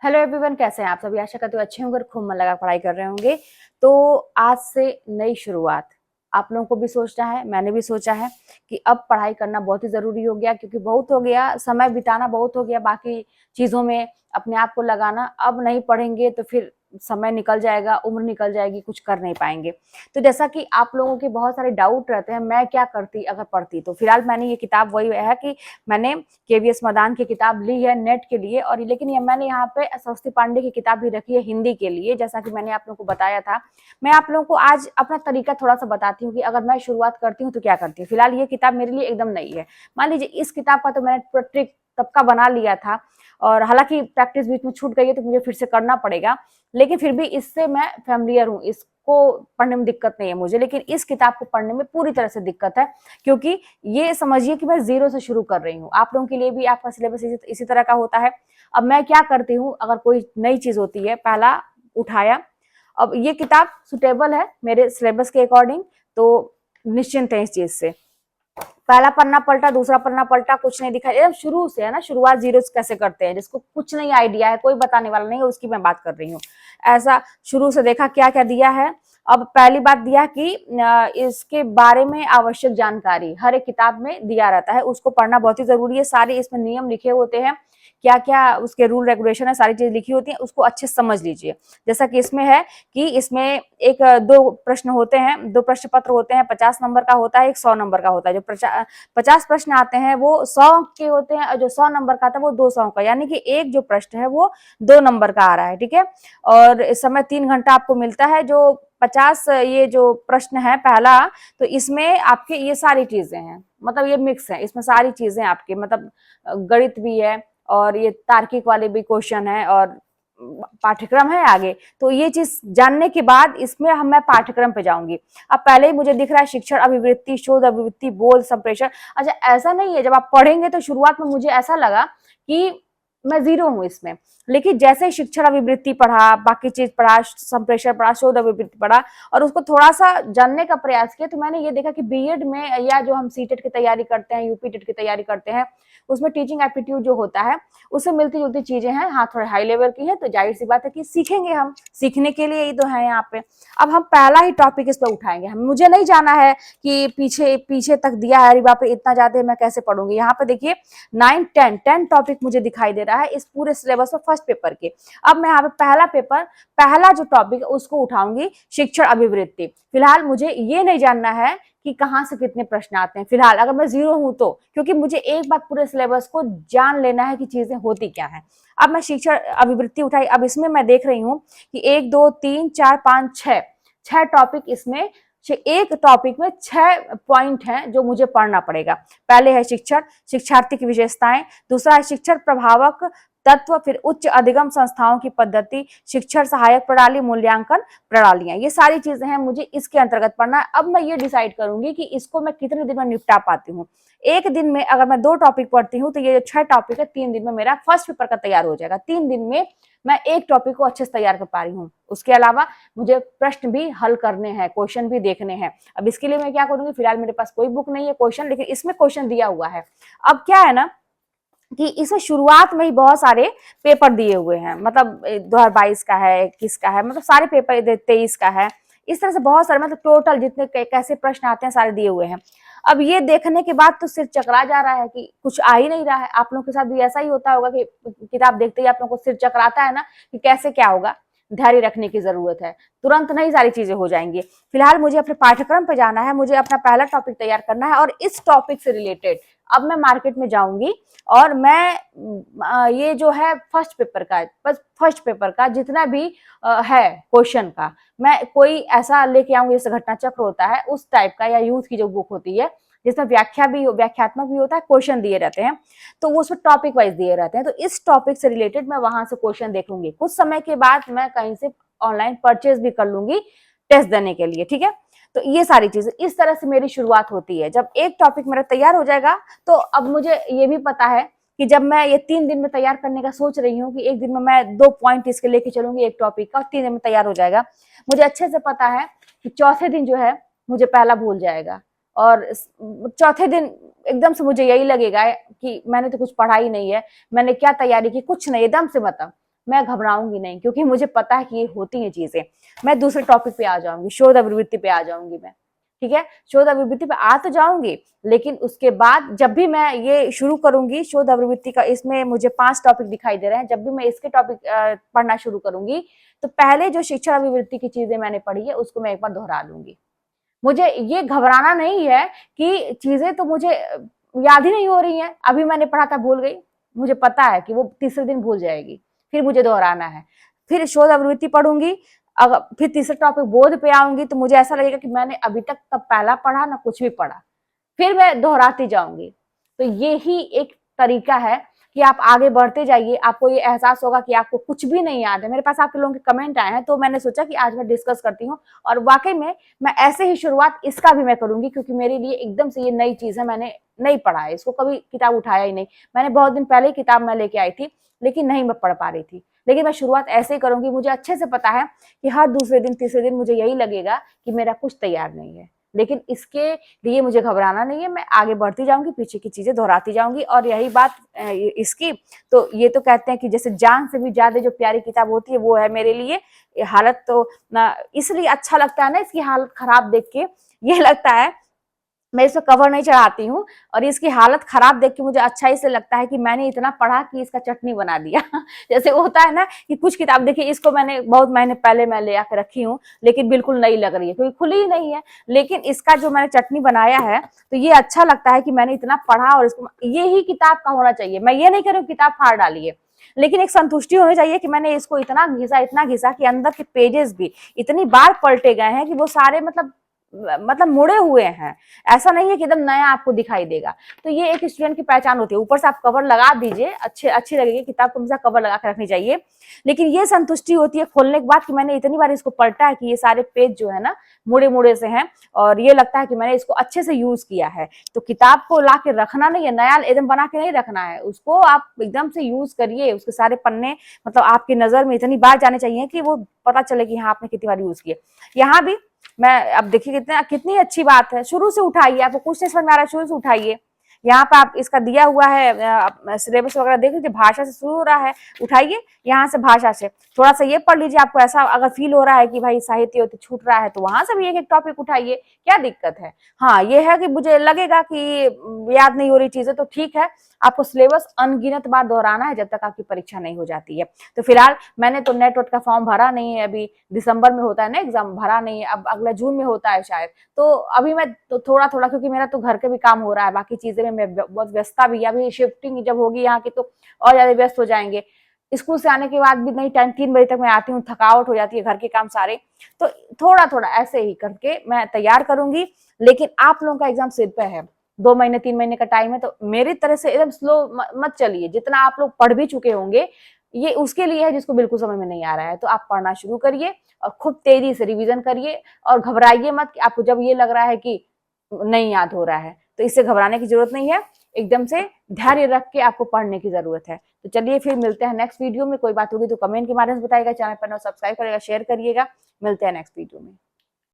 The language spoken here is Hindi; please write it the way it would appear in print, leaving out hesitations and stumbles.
हेलो एवरीवन, कैसे हैं आप सभी। आशा करते हो अच्छे होंगे और खूब मन लगा पढ़ाई कर रहे होंगे। तो आज से नई शुरुआत आप लोगों को भी सोचना है, मैंने भी सोचा है कि अब पढ़ाई करना बहुत ही जरूरी हो गया, क्योंकि बहुत हो गया, समय बिताना बहुत हो गया बाकी चीजों में अपने आप को लगाना। अब नहीं पढ़ेंगे तो फिर समय निकल जाएगा, उम्र निकल जाएगी, कुछ कर नहीं पाएंगे। तो जैसा कि आप लोगों के बहुत सारे डाउट रहते हैं, मैं क्या करती अगर पढ़ती। तो फिलहाल मैंने ये किताब वही है कि मैंने केवीएस मदान की किताब ली है नेट के लिए, और लेकिन ये मैंने यहाँ पे सरस्वती पांडे की किताब भी रखी है हिंदी के लिए, जैसा कि मैंने आप लोगों को बताया था। मैं आप लोगों को आज अपना तरीका थोड़ा सा बताती हूँ कि अगर मैं शुरुआत करती हूँ तो क्या करती हूँ। फिलहाल ये किताब मेरे लिए एकदम नई है। मान लीजिए इस किताब का तो मैंने ट्रिक तब का बना लिया था, और हालांकि प्रैक्टिस बीच में छूट गई है तो मुझे फिर से करना पड़ेगा, लेकिन फिर भी इससे मैं फैमिलियर हूँ, इसको पढ़ने में दिक्कत नहीं है मुझे। लेकिन इस किताब को पढ़ने में पूरी तरह से दिक्कत है, क्योंकि ये समझिए कि मैं जीरो से शुरू कर रही हूँ। आप लोगों के लिए भी आपका सिलेबस इसी तरह का होता है। अब मैं क्या करती हूँ, अगर कोई नई चीज होती है, पहला उठाया, अब ये किताब सुटेबल है मेरे सिलेबस के अकॉर्डिंग, तो निश्चिंत है इस चीज से। पहला पन्ना पलटा, दूसरा पन्ना पलटा, कुछ नहीं दिखा, एकदम शुरू से है ना। शुरुआत जीरो से कैसे करते हैं, जिसको कुछ नहीं आइडिया है, कोई बताने वाला नहीं है, उसकी मैं बात कर रही हूँ। ऐसा शुरू से देखा क्या क्या दिया है। अब पहली बात दिया कि इसके बारे में आवश्यक जानकारी हर एक किताब में दिया रहता है, उसको पढ़ना बहुत ही जरूरी है। सारे इसमें नियम लिखे होते हैं, क्या क्या उसके रूल रेगुलेशन है, सारी चीज लिखी होती है, उसको अच्छे से समझ लीजिए। जैसा कि इसमें है कि इसमें एक दो प्रश्न होते हैं, दो प्रश्न पत्र होते हैं, 50 नंबर का होता है, एक 100 नंबर का होता है। जो 50 प्रश्न आते हैं वो 100 के होते हैं, और जो 100 नंबर का आता है वो 200 का, यानी कि एक जो प्रश्न है वो 2 नंबर का आ रहा है। ठीक है, और इस समय 3 घंटा आपको मिलता है। जो 50 ये जो प्रश्न है पहला, तो इसमें आपके ये सारी चीजें हैं, मतलब ये मिक्स है, इसमें सारी चीजें आपके, मतलब गणित भी है, और ये तार्किक वाले भी क्वेश्चन है, और पाठ्यक्रम है आगे। तो ये चीज जानने के बाद इसमें मैं पाठ्यक्रम पे जाऊंगी। अब पहले ही मुझे दिख रहा है शिक्षण अभिवृत्ति, शोध अभिवृत्ति, बोध संप्रेषण। अच्छा, ऐसा नहीं है, जब आप पढ़ेंगे तो शुरुआत में मुझे ऐसा लगा कि मैं जीरो हूं इसमें, लेकिन जैसे ही शिक्षण अभिवृत्ति पढ़ा, बाकी चीज पढ़ा, संप्रेषण पढ़ा, शोध अभिवृत्ति पढ़ा, और उसको थोड़ा सा जानने का प्रयास किया, तो मैंने ये देखा कि बीएड में, या जो हम सीटेट की तैयारी करते हैं, यूपी टेट की तैयारी करते हैं, उसमें टीचिंग एप्टीट्यूड जो होता है उससे मिलती जुलती चीजें हैं। हाँ, थोड़े हाई लेवल की है, तो जाहिर सी बात है कि सीखेंगे, हम सीखने के लिए ही तो है यहाँ पे। अब हम पहला ही टॉपिक इस पर उठाएंगे। हम, मुझे नहीं जाना है कि पीछे पीछे तक दिया है, अरे बाप रे इतना ज्यादा है, मैं कैसे पढ़ूंगी। यहाँ पे देखिए 9, 10 टॉपिक मुझे दिखाई दे रहा है इस पूरे सिलेबस में फर्स्ट पेपर के। अब मैं यहाँ पे पहला पेपर, पहला जो टॉपिक है उसको उठाऊंगी, शिक्षण अभिवृत्ति। फिलहाल मुझे ये नहीं जानना है कि कहाँ से कितने प्रश्न आते हैं, फिलहाल अगर मैं जीरो हूं तो, क्योंकि मुझे एक बार पूरे सिलेबस को जान लेना है कि चीजें होती क्या है। अब मैं शिक्षण अभिवृत्ति उठाई। अब इसमें मैं देख रही हूँ कि 1 2 3 4 5 6 टॉपिक, इसमें एक टॉपिक में 6 पॉइंट हैं जो मुझे पढ़ना पड़ेगा। पहले है शिक्षण, शिक्षार्थी की विशेषताएं। दूसरा है शिक्षण प्रभावक तत्व, फिर उच्च अधिगम संस्थाओं की पद्धति, शिक्षण सहायक प्रणाली, मूल्यांकन प्रणालियां। ये सारी चीजें हैं, मुझे इसके अंतर्गत पढ़ना है। अब मैं ये डिसाइड करूंगी कि इसको मैं कितने दिन में निपटा पाती हूँ। एक दिन में अगर मैं 2 टॉपिक पढ़ती हूँ तो ये जो 6 टॉपिक है 3 दिन में मेरा फर्स्ट पेपर का तैयार हो जाएगा। 3 दिन में मैं एक टॉपिक को अच्छे से तैयार कर पा रही हूँ। उसके अलावा मुझे प्रश्न भी हल करने हैं, क्वेश्चन भी देखने हैं। अब इसके लिए मैं क्या करूंगी, फिलहाल मेरे पास कोई बुक नहीं है क्वेश्चन, लेकिन इसमें क्वेश्चन दिया हुआ है। अब क्या है ना कि इसमें शुरुआत में ही बहुत सारे पेपर दिए हुए हैं, मतलब 2022 का है, 21 का है, मतलब सारे पेपर, 23 का है, इस तरह से बहुत सारे, मतलब टोटल जितने कैसे प्रश्न आते हैं सारे दिए हुए हैं। अब ये देखने के बाद तो सिर चकरा जा रहा है कि कुछ आ ही नहीं रहा है। आप लोगों के साथ भी ऐसा ही होता होगा कि किताब देखते ही आप लोगों को सिर चकराता है ना, कि कैसे क्या होगा। धैर्य रखने की जरूरत है, तुरंत नहीं सारी चीजें हो जाएंगी। फिलहाल मुझे अपने पाठ्यक्रम पे जाना है, मुझे अपना पहला टॉपिक तैयार करना है, और इस टॉपिक से रिलेटेड अब मैं मार्केट में जाऊंगी, और मैं ये जो है फर्स्ट पेपर का, बस फर्स्ट पेपर का जितना भी है क्वेश्चन का, मैं कोई ऐसा लेके आऊंगी, जैसे घटना चक्र होता है उस टाइप का, या यूथ की जो बुक होती है जिसमें व्याख्यात्मक भी होता है, क्वेश्चन दिए रहते हैं, तो वो उसमें टॉपिक वाइज दिए रहते हैं। तो इस टॉपिक से रिलेटेड मैं वहां से क्वेश्चन देख लूंगी। कुछ समय के बाद मैं कहीं से ऑनलाइन परचेज भी कर लूंगी टेस्ट देने के लिए। ठीक है, तो ये सारी चीजें, इस तरह से मेरी शुरुआत होती है। जब एक टॉपिक मेरा तैयार हो जाएगा, तो अब मुझे ये भी पता है कि जब मैं ये 3 दिन में तैयार करने का सोच रही हूँ, कि एक दिन में मैं 2 पॉइंट इसके लेके चलूंगी एक टॉपिक का, और 3 दिन में तैयार हो जाएगा। मुझे अच्छे से पता है कि चौथे दिन जो है मुझे पहला भूल जाएगा, और चौथे दिन एकदम से मुझे यही लगेगा कि मैंने तो कुछ पढ़ा ही नहीं है, मैंने क्या तैयारी की, कुछ नहीं, एकदम से मतलब मैं घबराऊंगी नहीं, क्योंकि मुझे पता है कि ये होती हैं चीजें। मैं दूसरे टॉपिक पे आ जाऊंगी, शोध अभिवृत्ति पे आ जाऊंगी मैं, ठीक है। शोध अभिवृत्ति पे आ तो जाऊंगी, लेकिन उसके बाद जब भी मैं ये शुरू करूंगी शोध अभिवृत्ति का, इसमें मुझे 5 टॉपिक दिखाई दे रहे हैं, जब भी मैं इसके टॉपिक पढ़ना शुरू करूंगी तो पहले जो शिक्षण अभिवृत्ति की चीजें मैंने पढ़ी है उसको मैं एक बार दोहरा लूंगी। मुझे ये घबराना नहीं है कि चीजें तो मुझे याद ही नहीं हो रही हैं, अभी मैंने पढ़ा था भूल गई, मुझे पता है कि वो तीसरे दिन भूल जाएगी, फिर मुझे दोहराना है। फिर शोध अभिवृत्ति पढ़ूंगी, अगर फिर तीसरे टॉपिक बोध पे आऊंगी तो मुझे ऐसा लगेगा कि मैंने अभी तक तब पहला पढ़ा ना कुछ भी पढ़ा, फिर मैं दोहराती जाऊंगी। तो ये ही एक तरीका है कि आप आगे बढ़ते जाइए, आपको ये एहसास होगा कि आपको कुछ भी नहीं याद है। मेरे पास आपके लोगों के कमेंट आए हैं, तो मैंने सोचा कि आज मैं डिस्कस करती हूँ, और वाकई में मैं ऐसे ही शुरुआत इसका भी मैं करूंगी, क्योंकि मेरे लिए एकदम से ये नई चीज है, मैंने नहीं पढ़ा है इसको, कभी किताब उठाया ही नहीं। मैंने बहुत दिन पहले किताब मैं लेके आई थी, लेकिन नहीं मैं पढ़ पा रही थी। लेकिन मैं शुरुआत ऐसे ही करूंगी। मुझे अच्छे से पता है कि हर दूसरे दिन तीसरे दिन मुझे यही लगेगा कि मेरा कुछ तैयार नहीं है, लेकिन इसके लिए मुझे घबराना नहीं है। मैं आगे बढ़ती जाऊंगी, पीछे की चीजें दोहराती जाऊंगी। और यही बात इसकी, तो ये तो कहते हैं कि जैसे जान से भी ज्यादा जो प्यारी किताब होती है वो है मेरे लिए। हालत तो ना इसलिए अच्छा लगता है ना, इसकी हालत खराब देख के ये लगता है, मैं इसमें कवर नहीं चढ़ाती हूँ, और इसकी हालत खराब देख के मुझे अच्छा इसलिए लगता है कि मैंने इतना पढ़ा कि इसका चटनी बना दिया जैसे होता है ना कि कुछ किताब देखिए, इसको मैंने बहुत महीने पहले मैं ले आकर रखी हूँ, लेकिन बिल्कुल नई लग रही है क्योंकि खुली ही नहीं है, लेकिन इसका जो मैंने चटनी बनाया है तो ये अच्छा लगता है कि मैंने इतना पढ़ा, और इसको ये ही किताब का होना चाहिए। मैं ये नहीं करूँ किताब फाड़ डाली है, लेकिन एक संतुष्टि होनी चाहिए कि मैंने इसको इतना घिसा कि अंदर के पेजेस भी इतनी बार पलटे गए हैं कि वो सारे मतलब मुड़े हुए हैं। ऐसा नहीं है कि एकदम नया आपको दिखाई देगा। तो ये एक स्टूडेंट की पहचान होती है। ऊपर से आप कवर लगा दीजिए, अच्छी लगेगी किताब को, हमेशा कवर लगा कर रखनी चाहिए, लेकिन ये संतुष्टि होती है खोलने के बाद कि मैंने इतनी बार इसको पलटा है कि ये सारे पेज जो है ना मुड़े मुड़े से हैं, और ये लगता है कि मैंने इसको अच्छे से यूज किया है। तो किताब को ला के रखना नहीं है, नया एकदम बना के नहीं रखना है, उसको आप एकदम से यूज करिए। उसके सारे पन्ने मतलब आपकी नजर में इतनी बार जाने चाहिए कि वो पता चले कि हाँ आपने कितनी बार यूज किया। यहाँ भी मैं अब देखिए कितनी अच्छी बात है, शुरू से उठाइए, आपको कुछ नहीं समझ में आ रहा है शुरू से उठाइए। यहाँ पे आप इसका दिया हुआ है सिलेबस वगैरह देख लीजिए, भाषा से शुरू हो रहा है, उठाइए यहाँ से भाषा से थोड़ा सा ये पढ़ लीजिए। आपको ऐसा अगर फील हो रहा है कि भाई साहित्य छूट रहा है तो वहां से भी एक एक टॉपिक उठाइए, क्या दिक्कत है। हाँ ये है कि मुझे लगेगा कि याद नहीं हो रही चीजें, तो ठीक है, आपको सिलेबस अनगिनत बार दोहराना है जब तक आपकी परीक्षा नहीं हो जाती है। तो फिलहाल मैंने तो नेट का फॉर्म भरा नहीं है, अभी दिसंबर में होता है ना एग्जाम, भरा नहीं है, अब अगला जून में होता है शायद। तो अभी मैं तो थोड़ा थोड़ा, क्योंकि मेरा तो घर के भी काम हो रहा है, बाकी चीजें में मैं बहुत व्यस्तता भी है। अभी शिफ्टिंग जब होगी यहाँ की तो और ज्यादा व्यस्त हो जाएंगे। स्कूल से आने के बाद भी नहीं, टाइम 3 बजे तक मैं आती हूँ, थकावट हो जाती है, घर के काम सारे। तो थोड़ा थोड़ा ऐसे ही करके मैं तैयार करूंगी। लेकिन आप लोगों का एग्जाम सिर पे है, 2 महीने 3 महीने का टाइम है, तो मेरी तरह से एकदम स्लो मत चलिए। जितना आप लोग पढ़ भी चुके होंगे ये उसके लिए है जिसको बिल्कुल समझ में नहीं आ रहा है। तो आप पढ़ना शुरू करिए और खूब तेजी से रिवीजन करिए, और घबराइए मत कि आपको जब ये लग रहा है कि नहीं याद हो रहा है, तो इससे घबराने की जरूरत नहीं है। एकदम से धैर्य रख के आपको पढ़ने की जरूरत है। तो चलिए फिर मिलते हैं नेक्स्ट वीडियो में। कोई बात होगी तो कमेंट के माध्यम से बताइएगा, चैनल पर सब्सक्राइब करिएगा, शेयर करिएगा। मिलते हैं नेक्स्ट वीडियो में।